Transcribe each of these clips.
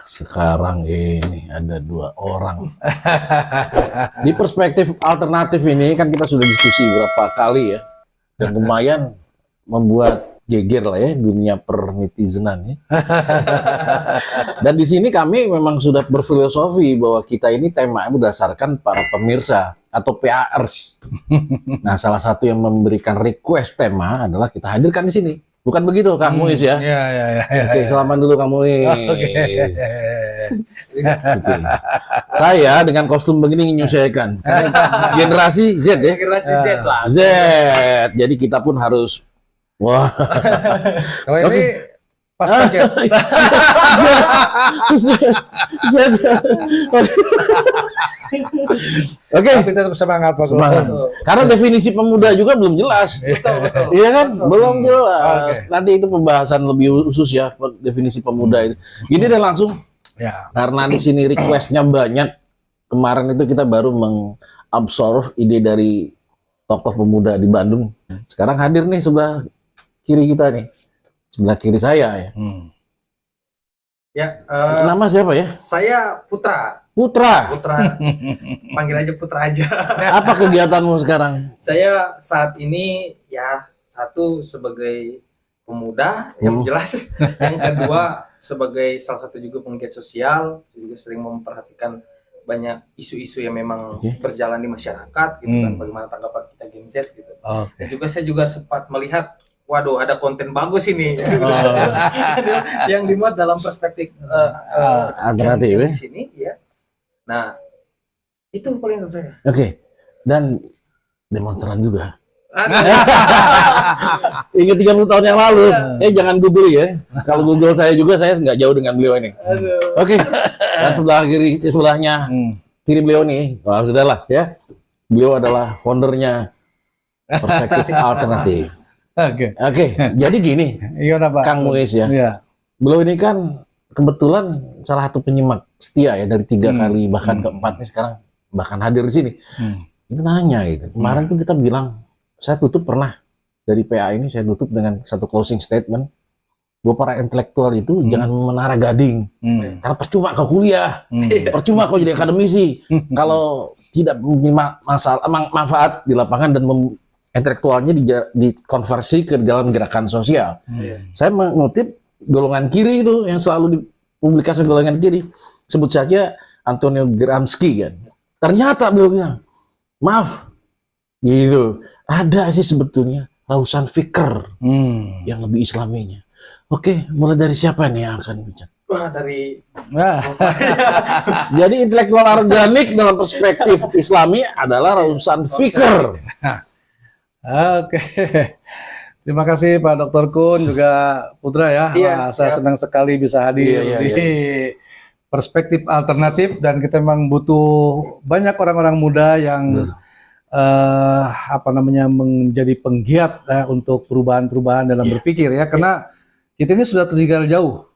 Sekarang ini ada 2 orang. Di perspektif alternatif ini kan kita sudah diskusi berapa kali ya. Dan lumayan membuat geger lah ya dunia per-netizenan ya. Dan di sini kami memang sudah berfilosofi bahwa kita ini tema berdasarkan para pemirsa atau PAers. Nah, salah satu yang memberikan request tema adalah kita hadirkan di sini. Bukan begitu, Kang Muiz ya? Iya. Oke, selamat dulu Kang Muiz. Oke. Saya dengan kostum begini menyesuaikan. Karena generasi Z ya? Generasi Z lah. Z. Jadi kita pun harus wah. Kalau ini pas paket. Oke. Tapi tetap semangat Pak. Semangat. Karena definisi pemuda juga belum jelas. Betul. Iya kan? Belum jelas. Oke. Nanti itu pembahasan lebih khusus ya definisi pemuda itu. Ini deh langsung. Ya. Karena di sini requestnya banyak. Kemarin itu kita baru mengabsorb ide dari tokoh pemuda di Bandung. Sekarang hadir nih sebelah kiri kita nih. Sebelah kiri saya ya. Ya, Nama siapa ya? saya Putra. Putra. Panggil aja Putra aja. Apa kegiatanmu sekarang? Saya saat ini ya satu sebagai pemuda yang jelas, yang kedua sebagai salah satu juga penggiat sosial, juga sering memperhatikan banyak isu-isu yang memang berjalan di masyarakat, gitu kan, bagaimana tanggapan kita Gen Z gitu. Dan juga saya juga sempat melihat, waduh ada konten bagus ini, yang dimuat dalam perspektif Alternatif ya? di sini, ya. Nah, itu paling saya. Oke. Dan demonstran juga. Aduh. Ingat 30 tahun yang lalu. Jangan Google ya. Kalau Google saya juga, saya nggak jauh dengan beliau ini. Aduh. Oke. Dan sebelah kiri, sebelahnya kiri beliau nih. Wah, sudahlah ya. Beliau adalah foundernya Perspektif Alternatif. Oke. Jadi gini, Iya Pak. Kang Muiz ya. Iya. Beliau ini kan kebetulan salah satu penyimak setia ya dari 3 kali bahkan keempat nih sekarang bahkan hadir di sini. Itu nanya gitu. Kemarin tuh kita bilang, saya tutup pernah dari PA ini saya tutup dengan satu closing statement bahwa para intelektual itu jangan menara gading karena percuma kau kuliah, percuma kau jadi akademisi kalau tidak mempunyai manfaat di lapangan dan intelektualnya dikonversi ke dalam gerakan sosial. Saya mengutip golongan kiri itu yang selalu dipublikasikan golongan kiri, sebut saja Antonio Gramsci kan. Ternyata beliau bilang, maaf, gitu. Ada sih sebetulnya Rausan Fikr yang lebih islaminya. Oke, mulai dari siapa nih yang akan bicara? Wah, dari Jadi intelektual organik dalam perspektif Islami adalah Rausan Fikr. Oke. Terima kasih Pak Dr. Kun juga Putra ya. Iya, Saya senang sekali bisa hadir di Perspektif Alternatif dan kita memang butuh banyak orang-orang muda yang menjadi penggiat untuk perubahan-perubahan dalam berpikir ya, karena kita ini sudah tertinggal jauh.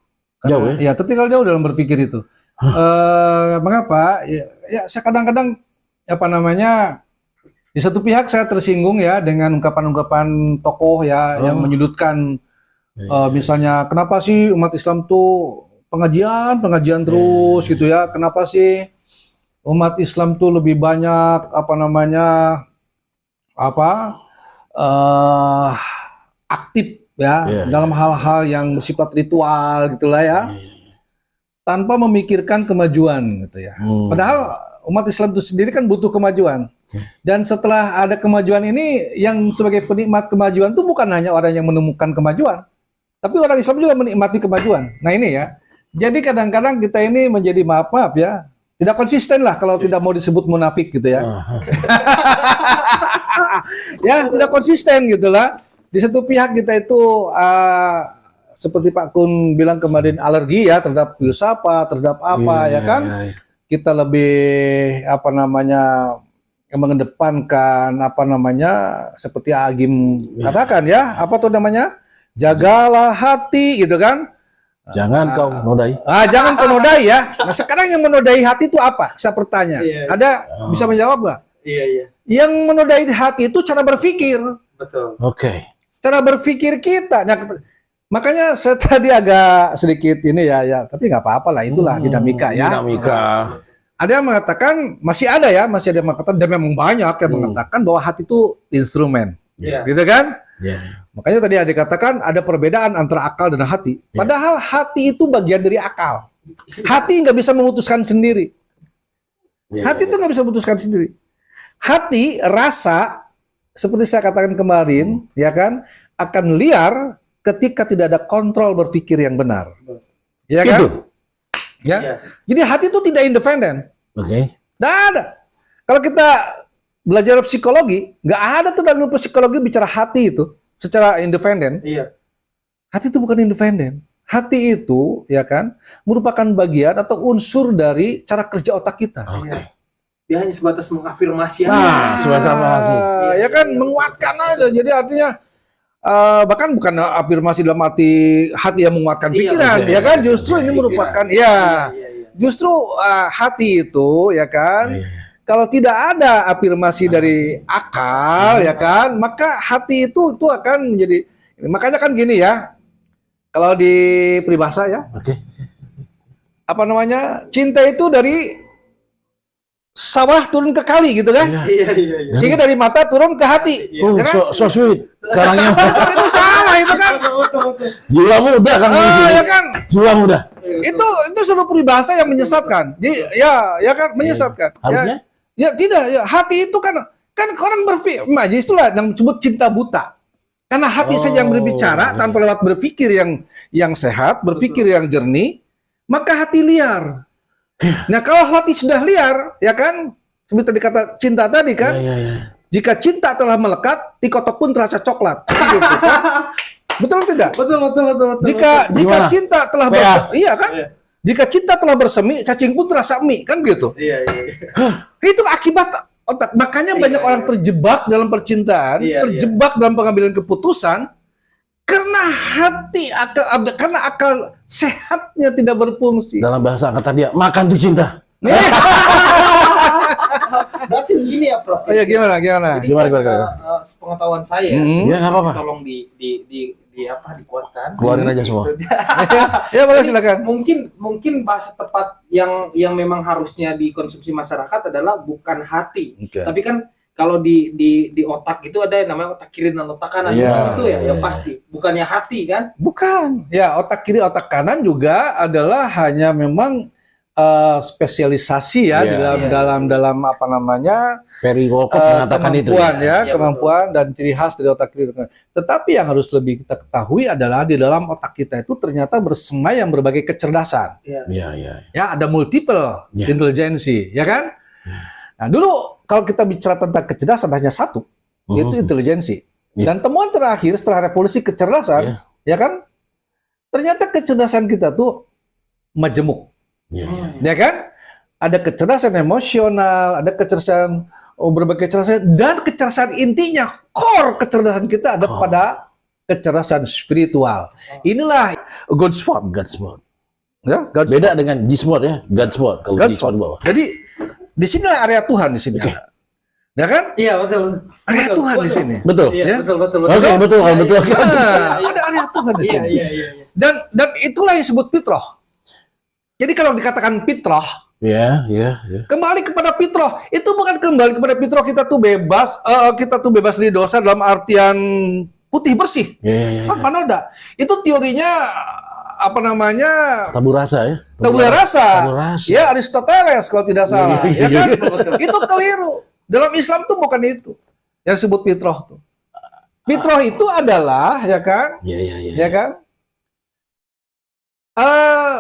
Jauh ya? Ya, tertinggal jauh dalam berpikir itu. Mengapa? Ya saya kadang-kadang di satu pihak saya tersinggung ya dengan ungkapan-ungkapan tokoh ya yang menyudutkan misalnya kenapa sih umat Islam tuh pengajian terus gitu ya? Kenapa sih umat Islam tuh lebih banyak aktif ya dalam hal-hal yang bersifat ritual gitulah ya, tanpa memikirkan kemajuan gitu ya. Padahal umat Islam itu sendiri kan butuh kemajuan. Dan setelah ada kemajuan ini, yang sebagai penikmat kemajuan itu bukan hanya orang yang menemukan kemajuan, tapi orang Islam juga menikmati kemajuan. Nah ini ya, jadi kadang-kadang kita ini menjadi maaf ya, tidak konsisten lah kalau tidak mau disebut munafik gitu ya. Ya tidak konsisten gitulah. Di satu pihak kita itu seperti Pak Kun bilang kemarin alergi ya terhadap filsafat, terhadap ya kan. Kita lebih mengedepankan seperti Agim katakan ya, jagalah hati gitu kan. Jangan kau menodai. Jangan kau menodai ya. Nah sekarang yang menodai hati itu apa? Saya bertanya. Ada bisa menjawab nggak? Iya. Yang menodai hati itu cara berpikir. Betul. Oke. Cara berpikir kita. Nah, Makanya saya tadi agak sedikit ini ya, tapi nggak apa-apa lah, itulah dinamika ya. Dinamika. Ada yang mengatakan masih ada yang mengatakan, dan memang banyak yang mengatakan bahwa hati itu instrumen, gitu kan? Makanya tadi ada dikatakan ada perbedaan antara akal dan hati. Padahal hati itu bagian dari akal. Hati nggak bisa memutuskan sendiri. Hati itu nggak bisa memutuskan sendiri. Hati, rasa, seperti saya katakan kemarin, ya kan, akan liar ketika tidak ada kontrol berpikir yang benar. Ya kan? Itu. Ya. Jadi hati itu tidak independen. Oke. Nggak ada. Kalau kita belajar psikologi, nggak ada tuh dalam psikologi bicara hati itu secara independen. Iya. Hati itu bukan independen. Hati itu, ya kan, merupakan bagian atau unsur dari cara kerja otak kita. Oke. Dia hanya sebatas mengafirmasi aja. Nah, afirmasi. Ya kan, menguatkan aja. Jadi artinya bahkan bukan afirmasi dalam arti hati yang menguatkan pikiran, ya kan? Justru ini merupakan justru hati itu, ya kan? Kalau tidak ada afirmasi dari akal, ya kan? Maka hati itu akan menjadi, makanya kan gini ya. Kalau di peribahasa ya, apa namanya, cinta itu dari sawah turun ke kali gitu kan? Iya. Sehingga dari mata turun ke hati. Ya kan? So sweet. Sarangnya. itu salah itu kan? Jiwa muda kan di sini. Ya kan? Jiwa muda. Itu seluruh peribahasa yang menyesatkan. Jadi, ya kan, menyesatkan. Harusnya? Ya tidak. Ya, hati itu kan orang berpikir. Jadi itulah yang disebut cinta buta. Karena hati saja yang berbicara tanpa lewat berpikir yang sehat, berpikir yang jernih, maka hati liar. Nah, kalau hati sudah liar, ya kan, seperti tadi kata cinta tadi kan, jika cinta telah melekat, tikotok pun terasa coklat. Gitu, kan? Betul tidak? Betul. Jika cinta telah iya kan? Iya. Jika cinta telah bersemi, cacing pun terasa mie, kan gitu. Iya. Itu akibat otak. Makanya banyak orang terjebak dalam percintaan, terjebak dalam pengambilan keputusan karena karena akal sehatnya tidak berfungsi. Dalam bahasa kata dia, makan tuh cinta. Berarti begini ya, Prof. Oh, ya gimana? Jadi, sepengetahuan saya, Ya nggak apa-apa. tolong dikuatkan. Keluarin aja semua. Ya boleh silakan. Mungkin bahasa tepat yang memang harusnya dikonsumsi masyarakat adalah bukan hati. Tapi kan kalau di otak itu ada yang namanya otak kiri dan otak kanan. Itu ya pasti. Bukannya hati kan? Bukan. Ya, otak kiri, otak kanan juga adalah hanya memang spesialisasi ya dalam apa namanya, Perry Walcott mengatakan itu. Kemampuan dan ciri khas dari otak kiri. Tetapi yang harus lebih kita ketahui adalah di dalam otak kita itu ternyata bersemayam berbagai kecerdasan. Ya, ada multiple intelijensi, ya kan? Nah, dulu kalau kita bicara tentang kecerdasan hanya satu, yaitu intelijensi. Dan temuan terakhir setelah revolusi kecerdasan, ya kan? Ternyata kecerdasan kita tuh majemuk. Ya kan? Ada kecerdasan emosional, ada kecerdasan berbagai kecerdasan, dan kecerdasan intinya, core kecerdasan kita ada pada kecerdasan spiritual. Inilah God's Spot. Ya, beda dengan G-Spot ya, God's Spot. Kalau G-Spot di bawah. Jadi di sinilah area Tuhan di sini. Ya kan? Iya, betul. Area Tuhan di sini. Betul. Iya, betul. Betul. Ada area Tuhan di sini. Iya. Dan itulah yang disebut fitrah. Jadi kalau dikatakan fitrah, kembali kepada fitrah, itu bukan kembali kepada fitrah kita tuh bebas dari dosa dalam artian putih bersih. Padahal enggak. Itu teorinya apa namanya? Tabula rasa. Ya, Aristoteles kalau tidak salah. Ya kan? Itu keliru. Dalam Islam tuh bukan itu yang disebut fitrah tuh. Fitrah itu adalah, ya kan? Ya kan?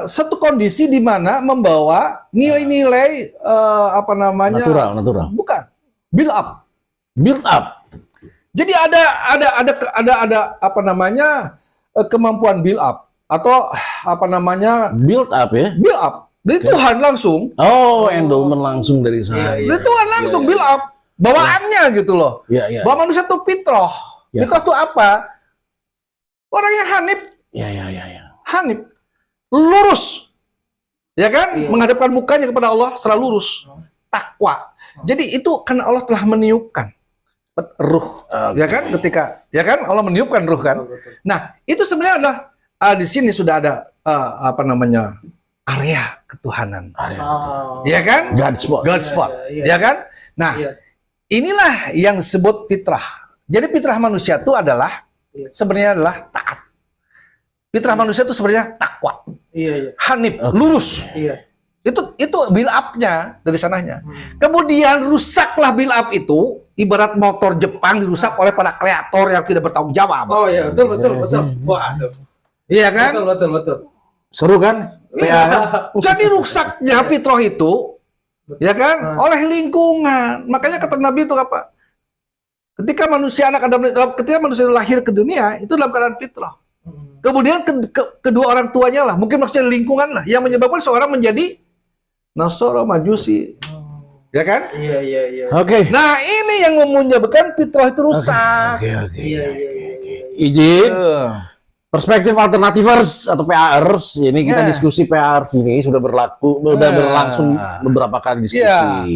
Satu kondisi di mana membawa nilai-nilai apa namanya, natural. Bukan, build up. Jadi ada apa namanya, kemampuan build up atau apa namanya, build up dari Tuhan langsung. Endowment langsung dari sana. Dari Tuhan langsung build up bawaannya gitu loh. Bahwa manusia itu fitrah. Fitrah itu apa? Orang yang hanif. Hanif. Lurus, ya kan? Menghadapkan mukanya kepada Allah secara lurus, takwa. Jadi itu karena Allah telah meniupkan ruh, ya kan? Ketika, ya kan? Allah meniupkan ruh kan? Nah, itu sebenarnya adalah di sini sudah ada area ketuhanan. Ya kan? God's spot. God's spot. Ya kan? Nah, inilah yang disebut fitrah. Jadi fitrah manusia itu adalah sebenarnya adalah taat. Fitrah manusia itu sebenarnya takwa. Hanif, lurus. Itu build up-nya dari sananya. Kemudian rusaklah build up itu, ibarat motor Jepang dirusak oleh para kreator yang tidak bertanggung jawab. Oh iya, betul. Waduh. Iya kan? Betul. Seru kan? Ya, kan? Jadi rusaknya fitrah itu, ya kan, oleh lingkungan. Makanya kata Nabi itu apa? Ketika manusia ketika manusia lahir ke dunia itu dalam keadaan fitrah. Kemudian kedua orang tuanya lah, mungkin maksudnya lingkungan lah, yang menyebabkan seorang menjadi Nasoro Majusi. Ya kan? Iya. Oke. Nah, ini yang menyebabkan fitrah itu rusak. Oke. Iya. Izin. Perspektif alternatifers atau PAers, ini kita diskusi PAers ini sudah berlangsung beberapa kali diskusi.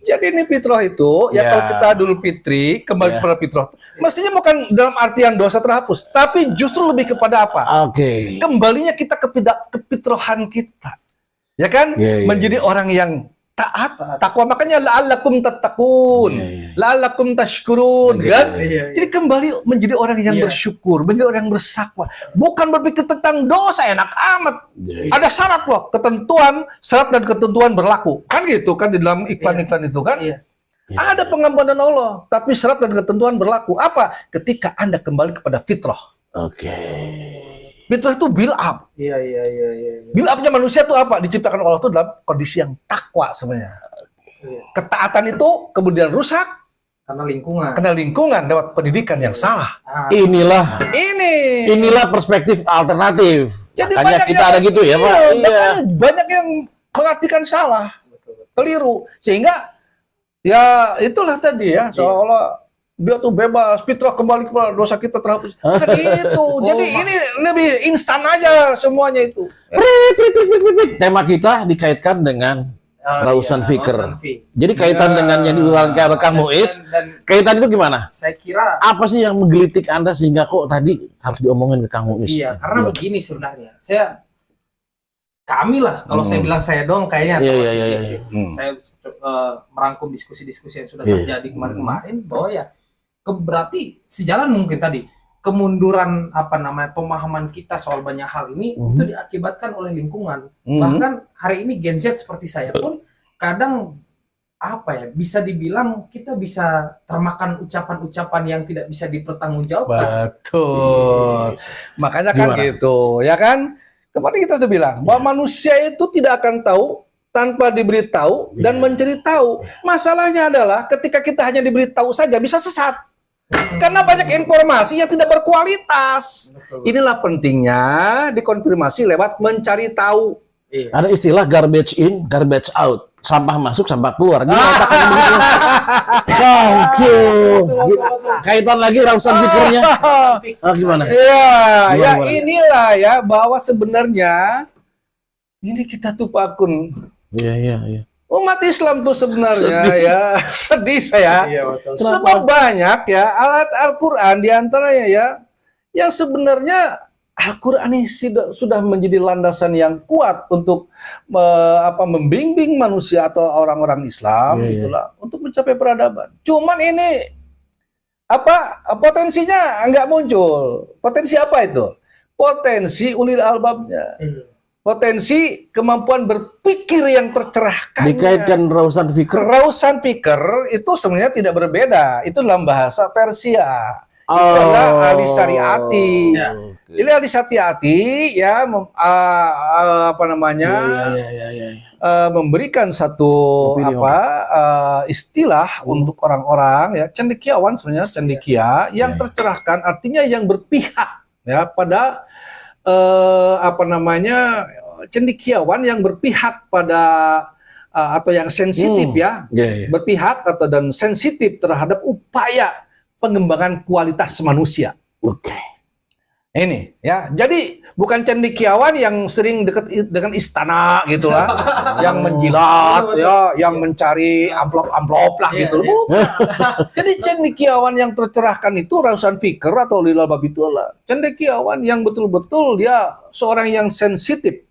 Jadi ini fitrah itu, kalau kita dulu fitri, kembali kepada fitrah, mestinya bukan dalam artian dosa terhapus, tapi justru lebih kepada apa? Kembalinya kita ke fitrahan kita. Ya kan? Menjadi orang yang taat, takwa. Makanya la'allakum tattaqun, la'allakum tashkurun, kan? Jadi kembali menjadi orang yang bersyukur, menjadi orang yang bersakwa. Bukan berpikir tentang dosa, enak amat. Ada syarat loh, syarat dan ketentuan berlaku. Kan gitu kan di dalam iklan-iklan itu kan? Ada pengampunan Allah, tapi syarat dan ketentuan berlaku. Apa? Ketika Anda kembali kepada fitrah. Fitrah itu build up. Iya. Build up-nya manusia itu apa? Diciptakan Allah itu dalam kondisi yang takwa sebenarnya. Ketaatan itu kemudian rusak karena lingkungan lewat pendidikan yang salah. Inilah perspektif alternatif. Jadi makanya kita ada gitu ya, Pak. Banyak yang mengartikan salah, keliru, sehingga ya itulah tadi ya, seolah dia tuh bebas, fitrah kembali kepada dosa kita terhapus. Kan itu. Jadi ini lebih instan aja semuanya itu. Tema kita dikaitkan dengan Rausan Fikr. Jadi kaitan dengan yang diurangkan oleh Kang Muiz, kaitan itu gimana? Saya kira apa sih yang menggelitik Anda sehingga kok tadi harus diomongin ke Kang Muiz? Iya, karena begini sebenarnya. Kami lah, kalau saya bilang saya dong kayaknya saya merangkum diskusi-diskusi yang sudah terjadi kemarin-kemarin bahwa ya berarti sejalan mungkin tadi kemunduran pemahaman kita soal banyak hal ini itu diakibatkan oleh lingkungan. Bahkan hari ini Gen Z seperti saya pun kadang bisa dibilang kita bisa termakan ucapan-ucapan yang tidak bisa dipertanggungjawabkan. Betul. Makanya kan gitu, ya kan? Kemarin kita udah bilang bahwa manusia itu tidak akan tahu tanpa diberitahu dan mencari tahu. Masalahnya adalah ketika kita hanya diberitahu saja bisa sesat. Karena banyak informasi yang tidak berkualitas. Inilah pentingnya dikonfirmasi lewat mencari tahu. Ada istilah garbage in, garbage out. Sampah masuk, sampah keluar. Kaitan lagi Rausan Fikrnya. Gimana? Ya inilah ya bahwa sebenarnya ini kita tuh pakun. Iya. Umat Islam tuh sebenarnya sedih saya. Sebab banyak ya alat Al-Qur'an diantaranya yang sebenarnya Al-Qur'an ini sudah menjadi landasan yang kuat untuk membimbing manusia atau orang-orang Islam itulah untuk mencapai peradaban. Cuman ini potensinya nggak muncul. Potensi apa itu? Potensi ulil albabnya. Potensi kemampuan berpikir yang tercerahkan. Dikaitkan Rausan Fikr. Rausan Fikr itu sebenarnya tidak berbeda. Itu dalam bahasa Persia. Itu adalah ahli syariati. Jadi ahli syariati memberikan satu istilah untuk orang-orang cendekiawan sebenarnya cendekia yang tercerahkan, artinya yang berpihak pada cendekiawan yang berpihak pada atau yang sensitif berpihak dan sensitif terhadap upaya pengembangan kualitas manusia. Ini jadi bukan cendekiawan yang sering dekat dengan istana gitulah, yang menjilat ya, yang mencari amplop-amplop lah gitu loh. Jadi cendekiawan yang tercerahkan itu Rausan Fikr atau Lilal Babitulah. Cendekiawan yang betul-betul dia seorang yang sensitif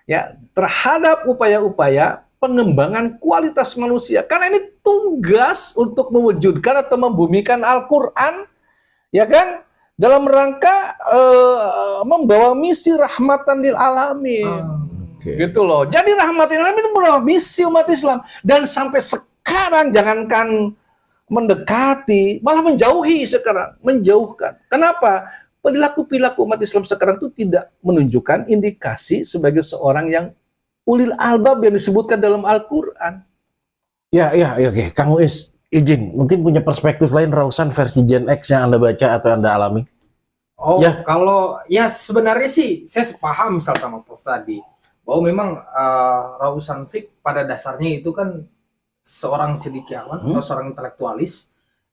ya terhadap upaya-upaya pengembangan kualitas manusia. Karena ini tugas untuk mewujudkan atau membumikan Al-Qur'an ya kan? Dalam rangka membawa misi rahmatan lil alamin. Gitu loh. Jadi rahmatan lil alamin itu membawa misi umat Islam. Dan sampai sekarang jangankan mendekati, malah menjauhi sekarang. Menjauhkan. Kenapa? Perilaku-perilaku umat Islam sekarang itu tidak menunjukkan indikasi sebagai seorang yang ulil albab yang disebutkan dalam Al-Quran. Ya, oke. Kang Uis, izin, mungkin punya perspektif lain Rausan versi Gen X yang Anda baca atau Anda alami? Oh, ya. Kalau ya sebenarnya sih saya sepaham misal sama Prof tadi bahwa memang Rausan Fik pada dasarnya itu kan seorang cendekiawan atau seorang intelektualis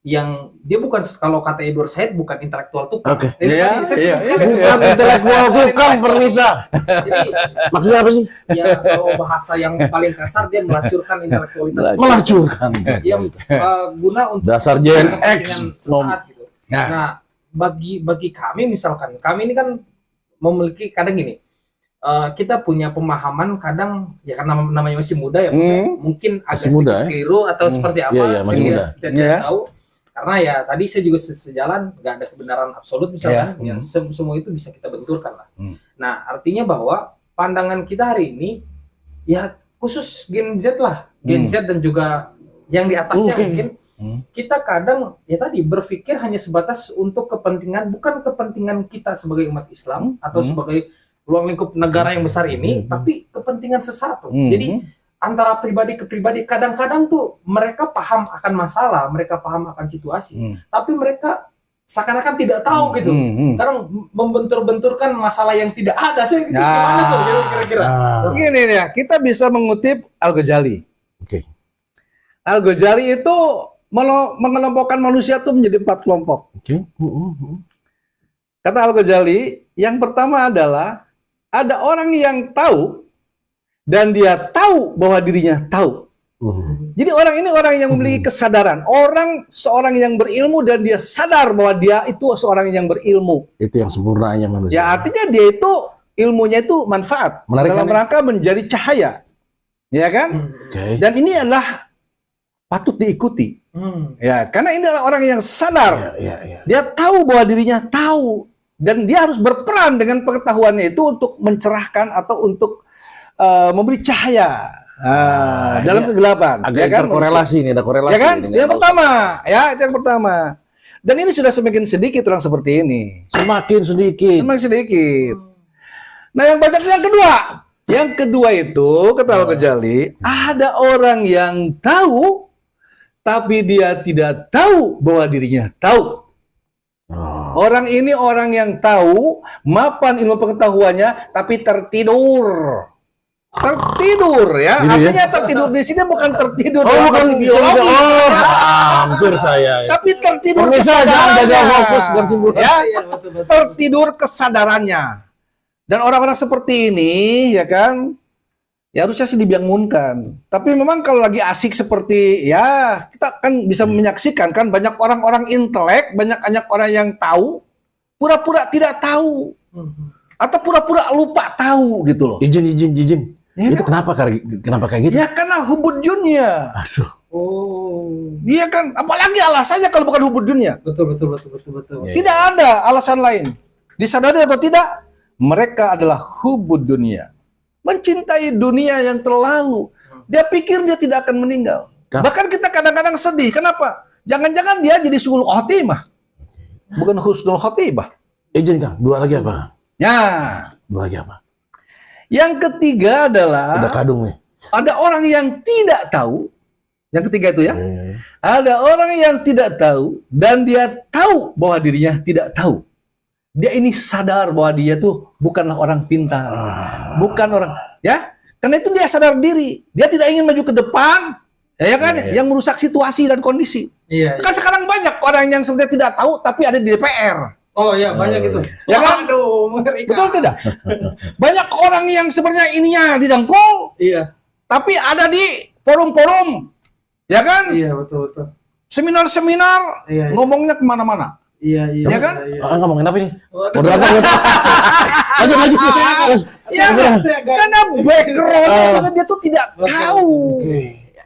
yang dia bukan, kalau kata Edward Said, bukan intelektual tukang. Oke. Bukan intelektual tukang, Perlisa. Jadi maksudnya apa sih? Ya kalau bahasa yang paling kasar dia melacurkan intelektualitas. Melacurkan. Dia guna untuk dasar Gen X. Sesaat gitu. Nah, bagi kami misalkan, kami ini kan memiliki kadang gini. Kita punya pemahaman kadang ya karena namanya masih muda ya, mungkin agak sedikit keliru atau seperti apa, iya, masih muda. Kita tidak tahu. Karena ya tadi saya juga sejalan, nggak ada kebenaran absolut misalkan, ya semua itu bisa kita benturkan lah. Nah, artinya bahwa pandangan kita hari ini ya khusus Gen Z lah, Gen Z dan juga yang di atasnya mungkin kita kadang ya tadi berpikir hanya sebatas untuk kepentingan, bukan kepentingan kita sebagai umat Islam atau sebagai ruang lingkup negara yang besar ini, tapi kepentingan sesuatu. Jadi antara pribadi ke pribadi, kadang-kadang tuh mereka paham akan masalah, mereka paham akan situasi, tapi mereka seakan-akan tidak tahu gitu. Kadang membentur-benturkan masalah yang tidak ada. Saya gitu, gimana tuh kira-kira? Begini ya, kita bisa mengutip Al-Ghazali. Al-Ghazali itu mengelompokkan manusia itu menjadi 4 kelompok. Kata Al-Ghazali, yang pertama adalah ada orang yang tahu dan dia tahu bahwa dirinya tahu. Jadi orang ini orang yang memiliki kesadaran. Seorang yang berilmu dan dia sadar bahwa dia itu seorang yang berilmu. Itu yang sempurnanya manusia. Ya artinya dia itu ilmunya itu manfaat dalam rangka menjadi cahaya. Ya kan? Dan ini adalah patut diikuti. Ya, karena ini adalah orang yang sadar. Dia tahu bahwa dirinya tahu dan dia harus berperan dengan pengetahuannya itu untuk mencerahkan atau untuk memberi cahaya dalam kegelapan. Agak ya kan? Korelasi ini, ada korelasi. Ya kan? Itu yang pertama, ya itu yang pertama. Dan ini sudah semakin sedikit orang seperti ini. Semakin sedikit. Nah, yang banyak yang kedua. Yang kedua itu kata Al-Ghazali, ada orang yang tahu, tapi dia tidak tahu bahwa dirinya tahu. Orang ini orang yang tahu, mapan ilmu pengetahuannya, tapi tertidur ya. Gitu artinya ya? Tertidur di sini bukan tertidur bukan biologi. Hampir saya ya. Tapi tertidur kesadarannya. Fokus dan ya. Tertidur kesadarannya. Dan orang-orang seperti ini ya kan, ya harusnya sih dibangunkan. Tapi memang kalau lagi asik seperti ya kita kan bisa menyaksikan kan banyak orang-orang intelek, banyak orang yang tahu pura-pura tidak tahu. Atau pura-pura lupa tahu gitu loh. Izin. Ya, itu kenapa kayak gitu? Ya karena hubud dunia. Iya kan, apalagi alasannya kalau bukan hubud dunia. Betul. Tidak ada alasan lain. Disadari atau tidak, mereka adalah hubud dunia. Mencintai dunia yang terlalu. Dia pikir dia tidak akan meninggal. Bahkan kita kadang-kadang sedih. Kenapa? Jangan-jangan dia jadi suul khotimah. Bukan husnul khotimah. Izin Kang, dua lagi apa? Dua lagi apa? Yang ketiga adalah ada kadung nih. Ada orang yang tidak tahu. Yang ketiga itu ya. Ada orang yang tidak tahu dan dia tahu bahwa dirinya tidak tahu. Dia ini sadar bahwa dia tuh bukanlah orang pintar. Bukan orang ya. Karena itu dia sadar diri. Dia tidak ingin maju ke depan. Ya kan? Yang merusak situasi dan kondisi. Kan sekarang banyak orang yang sebenarnya tidak tahu tapi ada di DPR. Oh iya, banyak itu. Ya kan? Waduh, mengerikan. Betul tidak? Banyak orang yang sebenarnya ininya didengkul, Iya. tapi ada di forum-forum, ya kan? Iya, betul. Seminar-seminar, Iya. ngomongnya kemana-mana. Iya. Ya kan? Iya. Ngomongin apa ini? Waduh. Udah apa? Lanjut. Ya, karena backgroundnya sebenarnya dia tuh tidak tahu.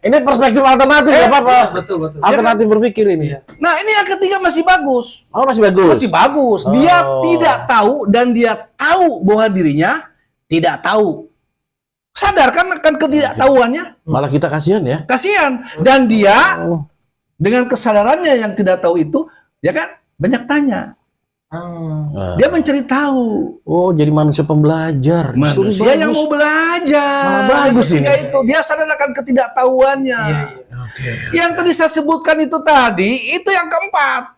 Ini perspektif alternatif ya apa? Iya, betul. Alternatif berpikir ini. Iya. Nah, ini yang ketiga masih bagus. Oh, masih bagus. Masih bagus. Dia Oh. tidak tahu dan dia tahu bahwa dirinya tidak tahu. Sadarkan akan ketidaktahuannya. Malah kita kasihan ya. Kasihan. Dan dia Oh. dengan kesadarannya yang tidak tahu itu, ya kan, banyak tanya. Nah. Dia mencari tahu. Oh, jadi manusia pembelajar. Justru Manusia bagus. yang mau belajar. Malah bagus Yang ketiga ini. itu dia sadar akan ketidaktahuannya. Iya. Yang tadi saya sebutkan itu tadi, itu yang keempat.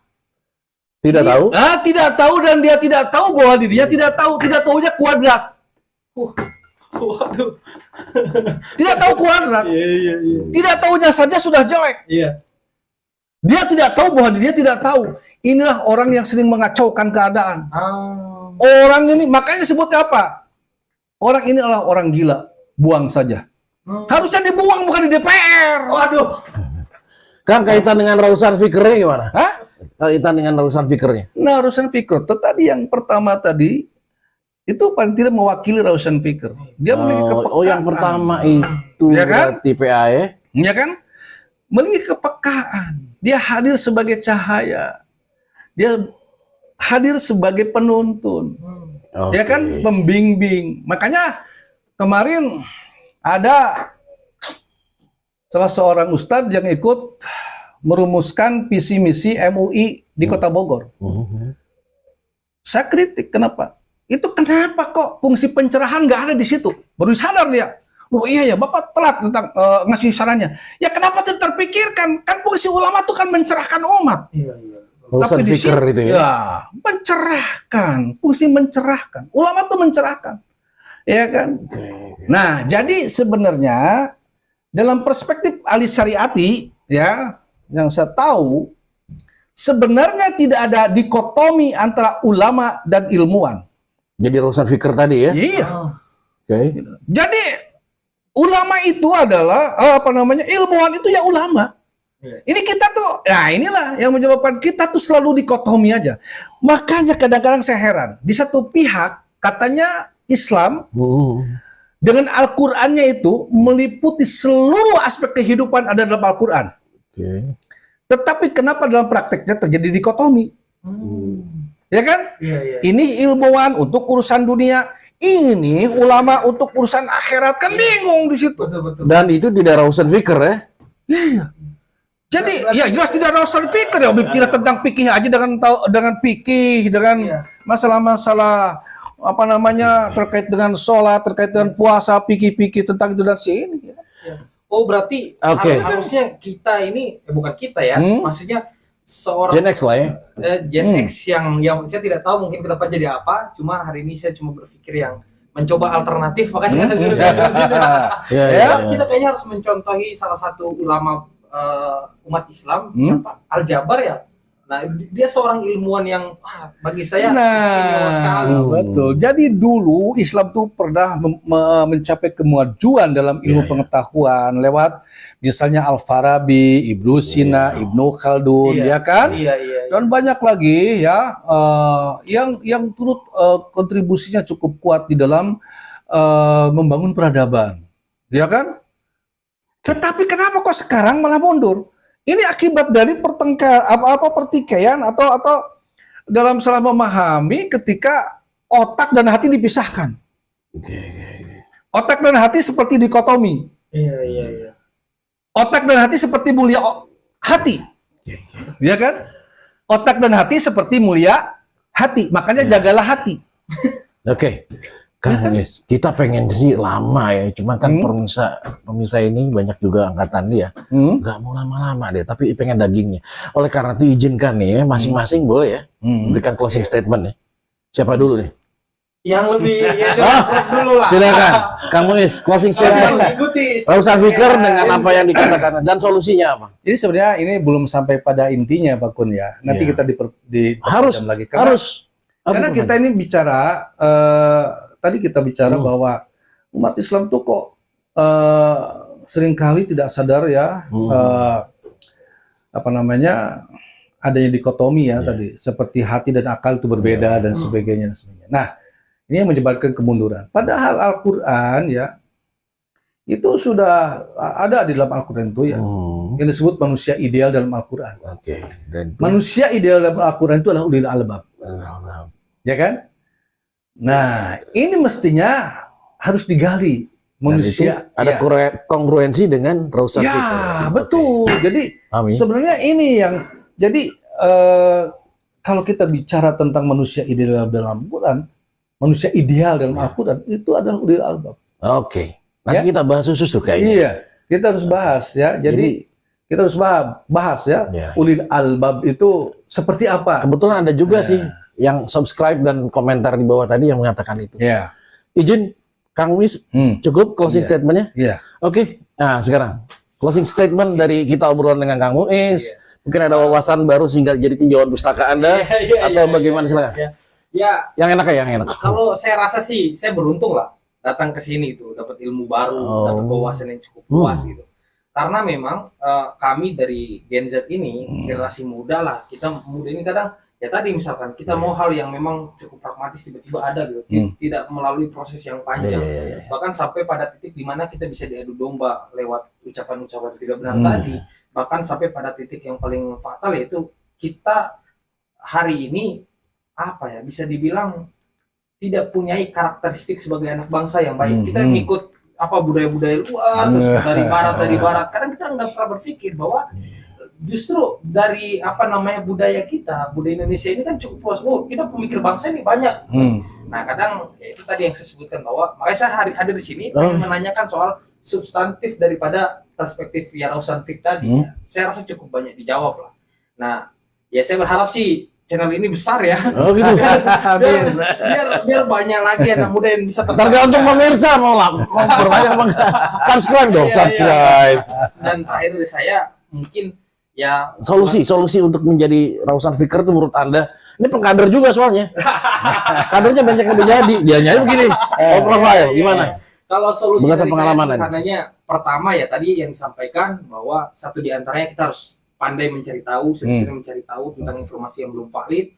Tidak tahu. Tidak tahu dan dia tidak tahu bahwa dirinya tidak tahu. Tidak tahunya kuadrat. Waduh. Tidak tahu kuadrat. Iya. Tidak tahunya saja sudah jelek. Iya. Dia tidak tahu bahwa dirinya tidak tahu. Inilah orang yang sering mengacaukan keadaan. Orang ini, makanya disebutnya apa? Orang ini adalah orang gila. Buang saja. Harusnya dibuang, bukan di DPR. Waduh. Kan kaitan dengan rausan fikirnya gimana? Hah? Kaitan dengan rausan fikirnya. Nah, Rausan Fikr. Tadi yang pertama tadi, itu paling tidak mewakili Rausan Fikr. Dia memiliki kepekaan. Oh, yang pertama itu Ya kan? berarti PA ya. Ya kan? Memiliki kepekaan. Dia hadir sebagai cahaya. Dia hadir sebagai penuntun. Ya kan? Pembimbing. Makanya kemarin ada salah seorang ustadz yang ikut merumuskan visi misi MUI di Kota Bogor. Saya kritik, kenapa? Itu kenapa kok fungsi pencerahan nggak ada di situ? Baru sadar dia. Oh iya ya, Bapak telat tentang ngasih sarannya. Ya kenapa tidak terpikirkan? Kan fungsi ulama itu kan mencerahkan umat. Iya. Rausan di fikir situ, itu ya. ya, mencerahkan. Fungsi mencerahkan. Ulama itu mencerahkan. Ya kan? Nah, jadi sebenarnya dalam perspektif ahli syariati, ya, yang saya tahu, sebenarnya tidak ada dikotomi antara ulama dan ilmuwan. Jadi rausan fikir tadi ya. Iya. Oke. Jadi ulama itu adalah ilmuwan itu ya ulama. Ini kita tuh, nah inilah yang menyebabkan kita tuh selalu dikotomi aja. Makanya kadang-kadang saya heran, di satu pihak katanya Islam dengan Al-Qur'annya itu meliputi seluruh aspek kehidupan ada dalam Al-Qur'an. Oke. Tetapi kenapa dalam prakteknya terjadi dikotomi? Ya kan? Iya. Ini ilmuwan untuk urusan dunia, ini ulama untuk urusan akhirat, kan bingung di situ. Betul. Dan itu tidak rausan fikir ya. Iya. Jadi ya jelas tidak ada urusan fikir ya, tidak tentang fikih aja dengan fikih, dengan masalah-masalah terkait dengan sholat, terkait dengan puasa, fikih tentang itu dan sini. Oh berarti Oke. harusnya kita ini bukan kita ya, maksudnya seorang Gen X lah ya. Gen X yang saya tidak tahu mungkin ke depan jadi apa, cuma hari ini saya cuma berpikir yang mencoba alternatif, makanya Ya. kita kayaknya harus mencontohi salah satu ulama umat Islam, siapa? Al-Jabar ya. Nah, dia seorang ilmuwan yang bagi saya istimewa sekali. Betul. Jadi dulu Islam tuh pernah mencapai kemajuan dalam ilmu pengetahuan lewat misalnya Al-Farabi, Ibnu Sina, Ibnu Khaldun, ya kan? Iya. Dan banyak lagi ya yang turut kontribusinya cukup kuat di dalam membangun peradaban, ya kan? Tetapi kenapa kok sekarang malah mundur? Ini akibat dari pertikaian atau dalam salah memahami ketika otak dan hati dipisahkan. Otak dan hati seperti dikotomi. Iya. Otak dan hati seperti mulia hati. Ya kan? Otak dan hati seperti mulia hati. Makanya jagalah hati. Oke. Kan kita pengen sih lama ya, cuma kan pemirsa ini banyak juga angkatan dia, nggak mau lama-lama deh, tapi pengen dagingnya. Oleh karena itu izinkan nih ya, masing-masing boleh ya, berikan closing statement ya. Siapa dulu nih? yang lebih ya jelas dulu lah. Silakan, Kang Muiz, closing statement. Ikuti. Rausan Fikir dengan apa yang dikatakan dan solusinya apa? Jadi sebenarnya ini belum sampai pada intinya Pak Kun ya. Nanti Iya. kita Harus lagi. Karena Karena kita ini bicara, tadi kita bicara bahwa umat Islam tuh kok seringkali tidak sadar ya, apa namanya, adanya dikotomi ya tadi, seperti hati dan akal itu berbeda dan sebagainya dan sebagainya. Nah, ini yang menyebabkan kemunduran. Padahal Al-Quran ya, itu sudah ada di dalam Al-Quran itu ya, yang disebut manusia ideal dalam Al-Quran. Oke. Dan Manusia ideal dalam Al-Quran itu adalah ulil albab. Ya kan? Nah, ini mestinya harus digali manusia. ada kongruensi dengan Rausan Ya, Fikir. betul. Jadi Amin. sebenarnya ini yang jadi kalau kita bicara tentang manusia ideal dalam Al-Quran, manusia ideal dalam Al-Quran itu adalah ulil albab. Oke. Nanti Ya. kita bahas khusus tuh kayaknya. Iya, kita harus bahas ya. Jadi kita harus bahas ya, Ya. ulil albab itu seperti apa? Kebetulan ada juga sih yang subscribe dan komentar di bawah tadi yang mengatakan itu. Ya. Izin Kang Muiz, cukup closing statementnya? Iya. Oke. Nah sekarang closing statement dari kita obrolan dengan Kang Muiz. Mungkin ada wawasan baru sehingga jadi tinjauan pustaka Anda atau bagaimana silakan. Ya, Yang enak ya, yang enak. kalau saya rasa sih saya beruntung lah datang ke sini itu dapat ilmu baru, dapat wawasan yang cukup luas gitu. Karena memang kami dari Gen Z ini generasi muda lah, kita muda ini kadang ya tadi misalkan kita mau hal yang memang cukup pragmatis tiba-tiba ada gitu, tidak melalui proses yang panjang, bahkan sampai pada titik di mana kita bisa diadu domba lewat ucapan-ucapan tidak benar tadi, bahkan sampai pada titik yang paling fatal yaitu kita hari ini apa ya bisa dibilang tidak punya karakteristik sebagai anak bangsa yang baik. Kita ngikut apa budaya-budaya luar terus dari barat. Kadang kita nggak pernah berpikir bahwa justru dari apa namanya budaya Indonesia ini kan cukup luas. Oh, kita pemikir bangsa ini banyak. Nah, kadang ya, itu tadi yang saya sebutkan bahwa makanya saya hadir di sini ingin menanyakan soal substantif daripada perspektif ya Rausan Fik tadi. Saya rasa cukup banyak dijawab lah. Nah, ya saya berharap sih channel ini besar ya. Oh gitu. biar banyak lagi anak muda yang bisa Tergantung pemirsa mau berbanyak apa enggak. Subscribe dong, subscribe. Dan terakhir dari saya mungkin ya Solusi untuk menjadi Rausan Fikir itu menurut Anda, ini pengkader juga soalnya. Kadernya banyak yang menjadi, dia nyanyi begini. Profile gimana? Kalau solusi Berdasarkan dari pengalaman saya sederhananya pertama ya tadi yang disampaikan bahwa satu di antaranya kita harus pandai mencari tahu, sering mencari tahu tentang informasi yang belum valid.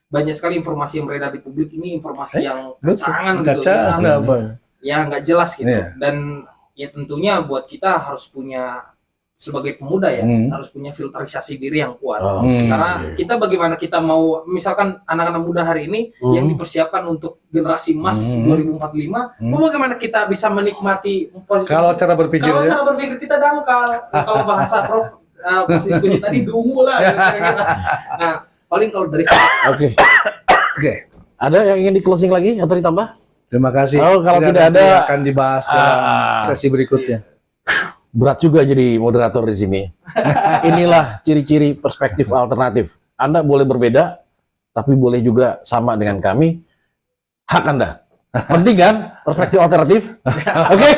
Banyak sekali informasi yang beredar di publik ini informasi yang kecangan gitu. Ya nggak jelas gitu. Dan ya tentunya buat kita harus punya sebagai pemuda ya harus punya filterisasi diri yang kuat. Karena kita bagaimana kita mau misalkan anak-anak muda hari ini yang dipersiapkan untuk generasi emas 2045, bagaimana kita bisa menikmati posisi Kalau cara berpikir cara berpikir kita dangkal. Kalau bahasa Prof diskusi tadi dungu lah gitu. Nah, paling kalau dari saya Oke. Ada yang ingin di closing lagi atau ditambah? Terima kasih. Oh, kalau tidak ada akan dibahas dalam sesi berikutnya. Berat juga jadi moderator di sini. Inilah ciri-ciri perspektif alternatif. Anda boleh berbeda, tapi boleh juga sama dengan kami. Hak Anda. Penting kan perspektif alternatif? Oke.